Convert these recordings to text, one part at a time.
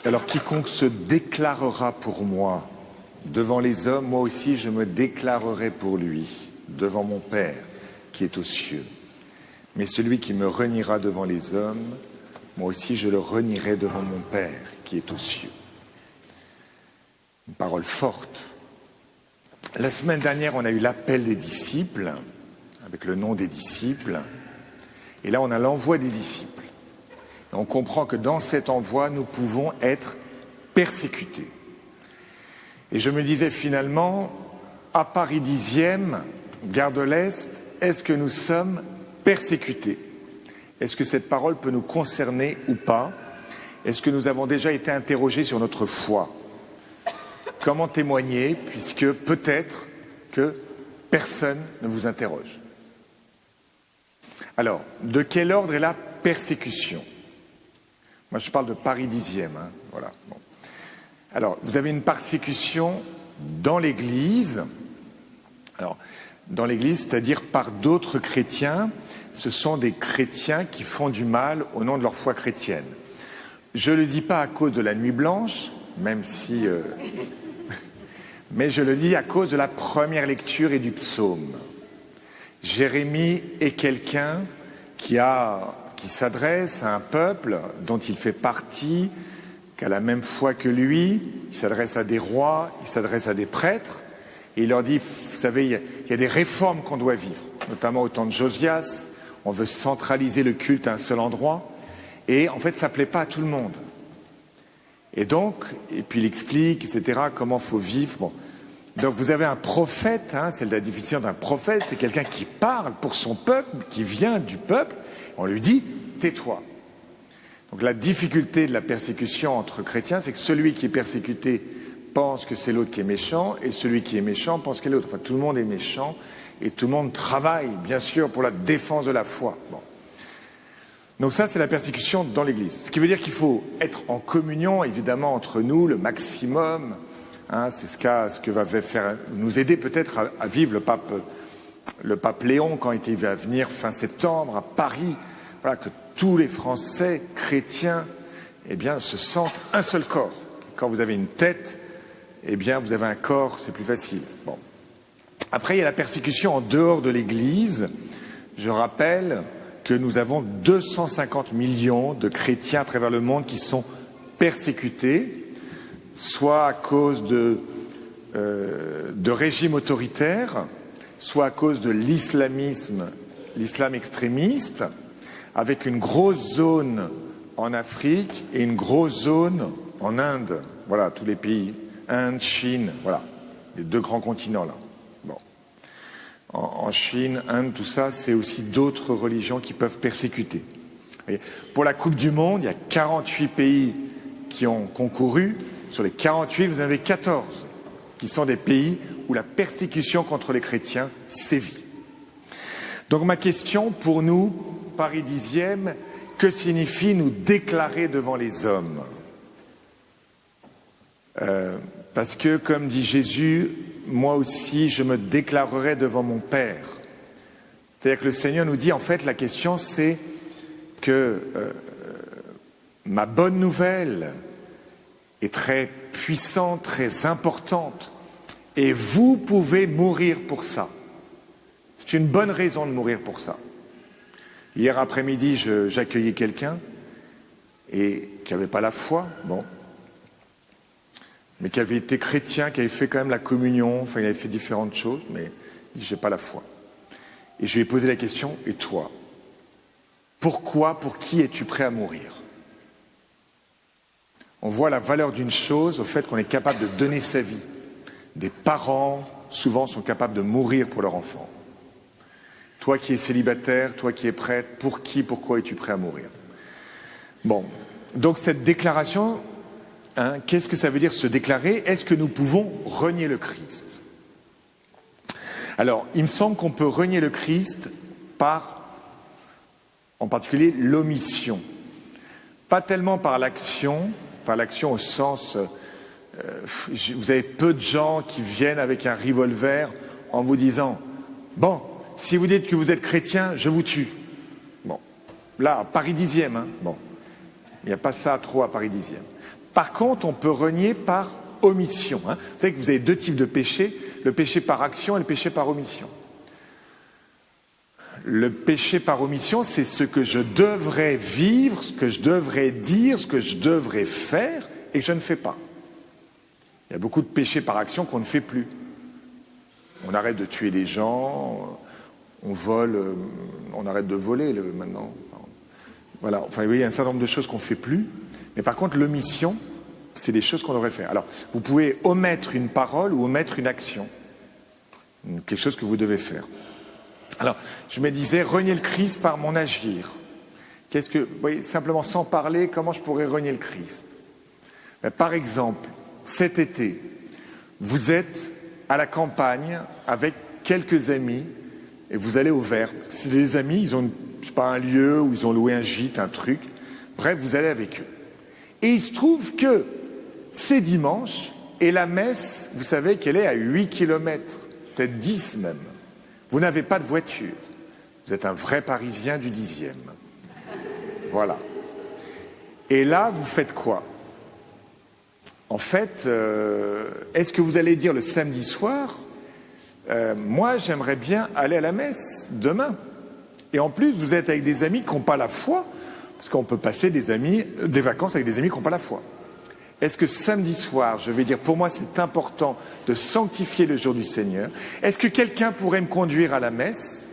Alors quiconque se déclarera pour moi devant les hommes, moi aussi je me déclarerai pour lui devant mon Père qui est aux cieux. Mais celui qui me reniera devant les hommes, moi aussi je le renierai devant mon Père qui est aux cieux. Une parole forte. La semaine dernière, on a eu l'appel des disciples, avec le nom des disciples. Et là, on a l'envoi des disciples. Et on comprend que dans cet envoi, nous pouvons être persécutés. Et je me disais finalement, à Paris 10e, gare de l'Est, est-ce que nous sommes persécutés? Est-ce que cette parole peut nous concerner ou pas? Est-ce que nous avons déjà été interrogés sur notre foi? Comment témoigner, puisque peut-être que personne ne vous interroge? Alors, de quel ordre est la persécution? Moi, je parle de Paris 10e. Voilà. Bon. Alors, vous avez une persécution dans l'Église. Alors, dans l'Église, c'est-à-dire par d'autres chrétiens. Ce sont des chrétiens qui font du mal au nom de leur foi chrétienne. Je ne le dis pas à cause de la nuit blanche, même si... mais je le dis à cause de la première lecture et du psaume. Jérémie est quelqu'un qui s'adresse à un peuple dont il fait partie, qui a la même foi que lui. Il s'adresse à des rois, il s'adresse à des prêtres, et il leur dit, vous savez, il y a des réformes qu'on doit vivre, notamment au temps de Josias. On veut centraliser le culte à un seul endroit, et en fait, ça ne plaît pas à tout le monde. Et donc, et puis il explique, etc., comment il faut vivre. Bon. Donc vous avez un prophète, c'est la définition d'un prophète, c'est quelqu'un qui parle pour son peuple, qui vient du peuple, on lui dit, tais-toi. Donc la difficulté de la persécution entre chrétiens, c'est que celui qui est persécuté pense que c'est l'autre qui est méchant, et celui qui est méchant pense que c'est l'autre. Enfin, tout le monde est méchant, et tout le monde travaille, bien sûr, pour la défense de la foi. Bon. Donc ça, c'est la persécution dans l'Église. Ce qui veut dire qu'il faut être en communion, évidemment, entre nous, le maximum. C'est ce que va faire nous aider peut-être à vivre le pape Léon quand il va venir fin septembre à Paris. Voilà, que tous les Français chrétiens, se sentent un seul corps. Quand vous avez une tête, vous avez un corps, c'est plus facile. Bon. Après, il y a la persécution en dehors de l'Église. Je rappelle que nous avons 250 millions de chrétiens à travers le monde qui sont persécutés, soit à cause de régimes autoritaires, soit à cause de l'islam extrémiste, avec une grosse zone en Afrique et une grosse zone en Inde. Voilà, tous les pays, Inde, Chine, voilà, les deux grands continents là. Bon. En Chine, Inde, tout ça, c'est aussi d'autres religions qui peuvent persécuter. Et pour la Coupe du Monde, il y a 48 pays qui ont concouru. Sur les 48, vous en avez 14 qui sont des pays où la persécution contre les chrétiens sévit. Donc ma question pour nous, Paris 10e, que signifie nous déclarer devant les hommes? Parce que, comme dit Jésus, moi aussi je me déclarerai devant mon Père. C'est-à-dire que le Seigneur nous dit, en fait, la question c'est que ma bonne nouvelle est très puissante, très importante, et vous pouvez mourir pour ça. C'est une bonne raison de mourir pour ça. Hier après-midi, j'accueillais quelqu'un et qui n'avait pas la foi, bon, mais qui avait été chrétien, qui avait fait quand même la communion, enfin il avait fait différentes choses, mais il dit j'ai pas la foi. Et je lui ai posé la question, et toi, pourquoi, pour qui es-tu prêt à mourir? On voit la valeur d'une chose au fait qu'on est capable de donner sa vie. Des parents, souvent, sont capables de mourir pour leur enfant. Toi qui es célibataire, toi qui es prêtre, pour qui, pourquoi es-tu prêt à mourir? Bon, donc cette déclaration, qu'est-ce que ça veut dire se déclarer? Est-ce que nous pouvons renier le Christ? Alors, il me semble qu'on peut renier le Christ par, en particulier, l'omission. Pas tellement par l'action au sens... vous avez peu de gens qui viennent avec un revolver en vous disant « Bon, si vous dites que vous êtes chrétien, je vous tue. » Bon, là, à Paris 10e, bon, il n'y a pas ça trop à Paris 10e. Par contre, on peut renier par omission. Vous savez que vous avez deux types de péchés, le péché par action et le péché par omission. Le péché par omission, c'est ce que je devrais vivre, ce que je devrais dire, ce que je devrais faire et que je ne fais pas. Il y a beaucoup de péchés par action qu'on ne fait plus. On arrête de tuer des gens, on vole, on arrête de voler maintenant. Voilà, enfin, vous voyez, il y a un certain nombre de choses qu'on ne fait plus. Mais par contre, l'omission, c'est des choses qu'on devrait faire. Alors, vous pouvez omettre une parole ou omettre une action. Quelque chose que vous devez faire. Alors, je me disais, renier le Christ par mon agir. Qu'est-ce que, vous voyez, simplement sans parler, comment je pourrais renier le Christ? Par exemple, cet été, vous êtes à la campagne avec quelques amis et vous allez au vert. C'est des amis, ils ont, je sais pas, un lieu où ils ont loué un gîte, un truc. Bref, vous allez avec eux. Et il se trouve que c'est dimanche et la messe, vous savez qu'elle est à 8 kilomètres, peut-être 10 même. Vous n'avez pas de voiture. Vous êtes un vrai Parisien du 10e. Voilà. Et là, vous faites quoi? En fait, est-ce que vous allez dire le samedi soir, moi j'aimerais bien aller à la messe demain. Et en plus, vous êtes avec des amis qui n'ont pas la foi, parce qu'on peut passer des vacances avec des amis qui n'ont pas la foi. Est-ce que samedi soir, je vais dire, pour moi c'est important de sanctifier le jour du Seigneur. Est-ce que quelqu'un pourrait me conduire à la messe?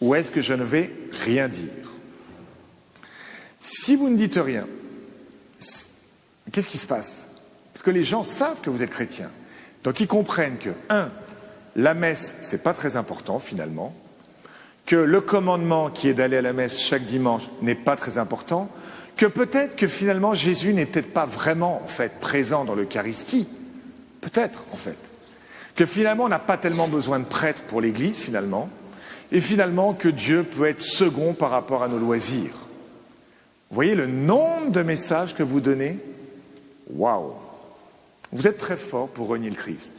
Ou est-ce que je ne vais rien dire? Si vous ne dites rien, qu'est-ce qui se passe? Parce que les gens savent que vous êtes chrétien. Donc ils comprennent que, la messe, c'est pas très important finalement, que le commandement qui est d'aller à la messe chaque dimanche n'est pas très important, que peut-être que finalement Jésus n'est peut-être pas vraiment en fait présent dans l'Eucharistie, peut-être en fait, que finalement on n'a pas tellement besoin de prêtres pour l'Église finalement, et finalement que Dieu peut être second par rapport à nos loisirs. Vous voyez le nombre de messages que vous donnez? Waouh! Vous êtes très fort pour renier le Christ.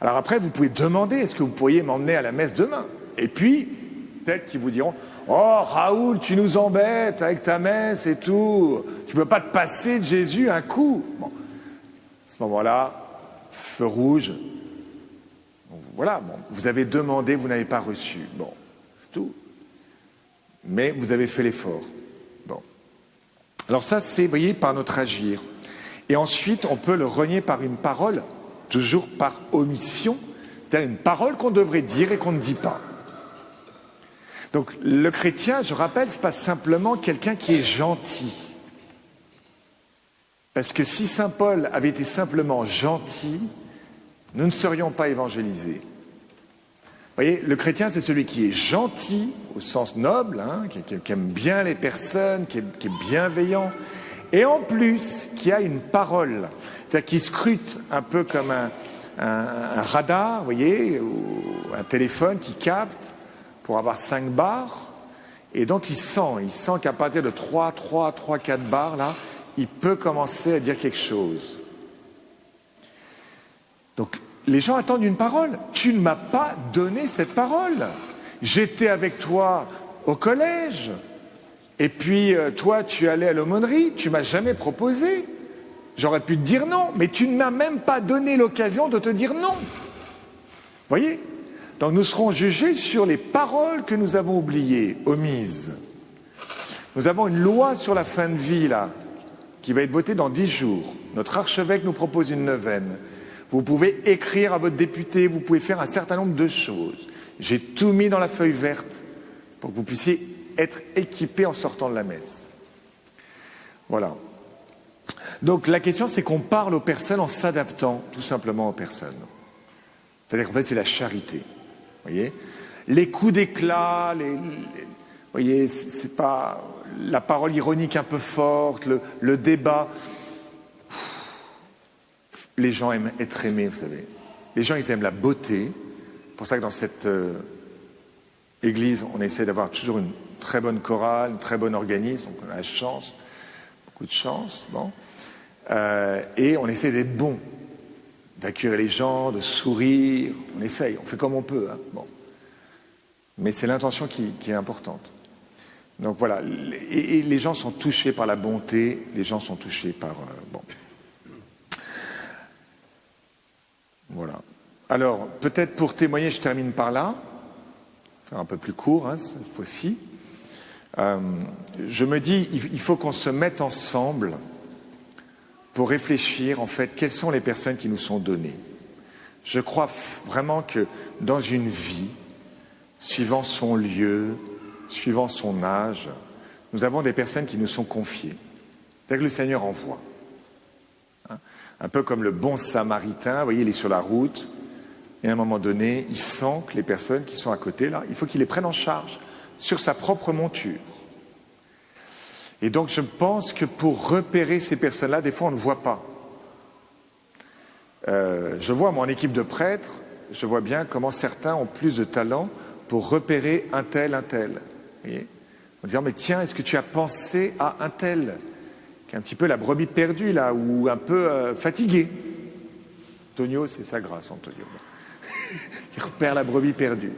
Alors après, vous pouvez demander, est-ce que vous pourriez m'emmener à la messe demain? Et puis, peut-être qu'ils vous diront, oh Raoul, tu nous embêtes avec ta messe et tout, tu ne peux pas te passer de Jésus un coup. Bon. À ce moment-là, feu rouge. Bon, voilà, bon, vous avez demandé, vous n'avez pas reçu. Bon, c'est tout. Mais vous avez fait l'effort. Bon. Alors ça, c'est, vous voyez, par notre agir. Et ensuite, on peut le renier par une parole, toujours par omission, c'est-à-dire une parole qu'on devrait dire et qu'on ne dit pas. Donc le chrétien, je rappelle, c'est pas simplement quelqu'un qui est gentil. Parce que si saint Paul avait été simplement gentil, nous ne serions pas évangélisés. Vous voyez, le chrétien, c'est celui qui est gentil, au sens noble, qui aime bien les personnes, qui est bienveillant, et en plus, qui a une parole, c'est-à-dire qui scrute un peu comme un radar, vous voyez, ou un téléphone qui capte pour avoir 5 bars, et donc il sent qu'à partir de 3, 4 bars, là, il peut commencer à dire quelque chose. Donc, les gens attendent une parole. Tu ne m'as pas donné cette parole. J'étais avec toi au collège, et puis toi, tu allais à l'aumônerie, tu m'as jamais proposé. J'aurais pu te dire non, mais tu ne m'as même pas donné l'occasion de te dire non. Vous voyez ? Donc nous serons jugés sur les paroles que nous avons oubliées, omises. Nous avons une loi sur la fin de vie, là, qui va être votée dans 10 jours. Notre archevêque nous propose une neuvaine. Vous pouvez écrire à votre député, vous pouvez faire un certain nombre de choses. J'ai tout mis dans la feuille verte pour que vous puissiez être équipés en sortant de la messe. Voilà. Donc la question, c'est qu'on parle aux personnes en s'adaptant tout simplement aux personnes. C'est-à-dire qu'en fait, c'est la charité. Vous voyez, les coups d'éclat, vous voyez, c'est pas la parole ironique un peu forte, le débat. Les gens aiment être aimés, vous savez. Les gens, ils aiment la beauté. C'est pour ça que dans cette église, on essaie d'avoir toujours une très bonne chorale, une très bonne organisme. Donc on a la chance, beaucoup de chance. Bon. Et on essaie d'être bon, d'accueillir les gens, de sourire. On essaye, on fait comme on peut. Bon. Mais c'est l'intention qui est importante. Donc voilà, et les gens sont touchés par la bonté, les gens sont touchés par... bon. Voilà. Alors, peut-être pour témoigner, je termine par là, faire un peu plus court, hein, cette fois-ci. Je me dis, il faut qu'on se mette ensemble pour réfléchir, en fait, quelles sont les personnes qui nous sont données. Je crois vraiment que dans une vie, suivant son lieu, suivant son âge, nous avons des personnes qui nous sont confiées. C'est-à-dire que le Seigneur envoie. Hein, un peu comme le bon samaritain, vous voyez, il est sur la route, et à un moment donné, il sent que les personnes qui sont à côté, là, il faut qu'il les prenne en charge sur sa propre monture. Et donc, je pense que pour repérer ces personnes-là, des fois, on ne voit pas. Je vois, moi, en équipe de prêtres, je vois bien comment certains ont plus de talent pour repérer un tel, un tel. Vous voyez, en disant, mais tiens, est-ce que tu as pensé à un tel qui est un petit peu la brebis perdue, là, ou un peu fatigué. Antonio, c'est sa grâce, Antonio. Il repère la brebis perdue.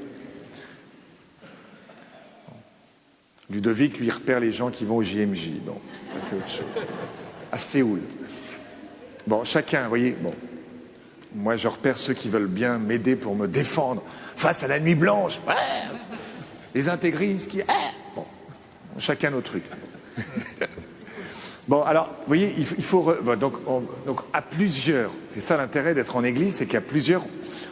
Ludovic, lui, repère les gens qui vont au JMJ. Bon, ça c'est autre chose. À Séoul. Bon, chacun, vous voyez, bon. Moi, je repère ceux qui veulent bien m'aider pour me défendre face à la nuit blanche. Ouais. Les intégristes qui... Bon, chacun nos trucs. Bon, alors, vous voyez, il faut... donc, à plusieurs, c'est ça l'intérêt d'être en église, c'est qu'à plusieurs,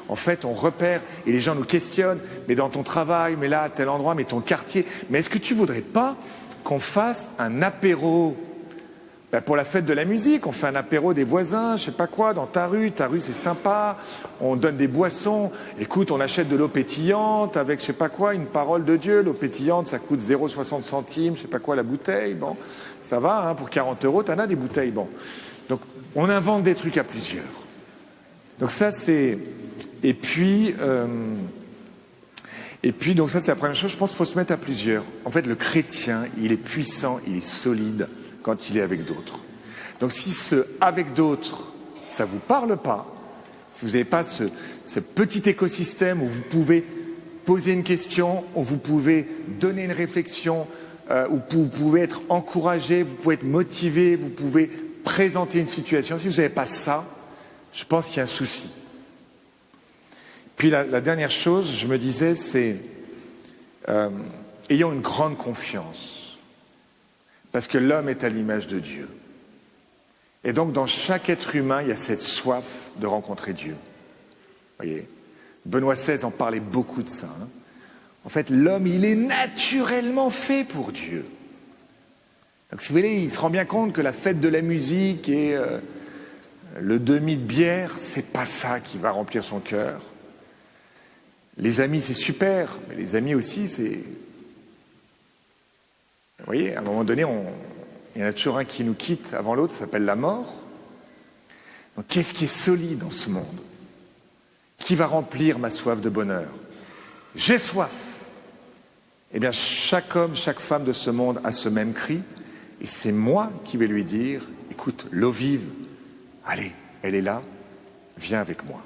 en fait, on repère, et les gens nous questionnent, mais dans ton travail, mais là, à tel endroit, mais ton quartier, mais est-ce que tu voudrais pas qu'on fasse un apéro pour la fête de la musique, on fait un apéro des voisins, je sais pas quoi, dans ta rue c'est sympa, on donne des boissons, écoute, on achète de l'eau pétillante avec je sais pas quoi, une parole de Dieu, l'eau pétillante ça coûte 0,60 centimes, je sais pas quoi la bouteille, bon, ça va, hein, pour 40 €, t'en as des bouteilles, bon. Donc on invente des trucs à plusieurs. Donc ça c'est... Et puis donc ça c'est la première chose, je pense qu'il faut se mettre à plusieurs. En fait le chrétien, il est puissant, il est solide, quand il est avec d'autres. Donc si ce « avec d'autres », ça ne vous parle pas, si vous n'avez pas ce petit écosystème où vous pouvez poser une question, où vous pouvez donner une réflexion, où vous pouvez être encouragé, vous pouvez être motivé, vous pouvez présenter une situation, si vous n'avez pas ça, je pense qu'il y a un souci. Puis la dernière chose, je me disais, c'est ayons une grande confiance. Parce que l'homme est à l'image de Dieu. Et donc, dans chaque être humain, il y a cette soif de rencontrer Dieu. Vous voyez, Benoît XVI en parlait beaucoup de ça. Hein. En fait, l'homme, il est naturellement fait pour Dieu. Donc, si vous voulez, il se rend bien compte que la fête de la musique et le demi de bière, c'est pas ça qui va remplir son cœur. Les amis, c'est super, mais les amis aussi, c'est... Vous voyez, à un moment donné, il y en a toujours un qui nous quitte avant l'autre, ça s'appelle la mort. Donc qu'est-ce qui est solide dans ce monde? Qui va remplir ma soif de bonheur? J'ai soif. Eh bien, chaque homme, chaque femme de ce monde a ce même cri, et c'est moi qui vais lui dire, écoute, l'eau vive, allez, elle est là, viens avec moi.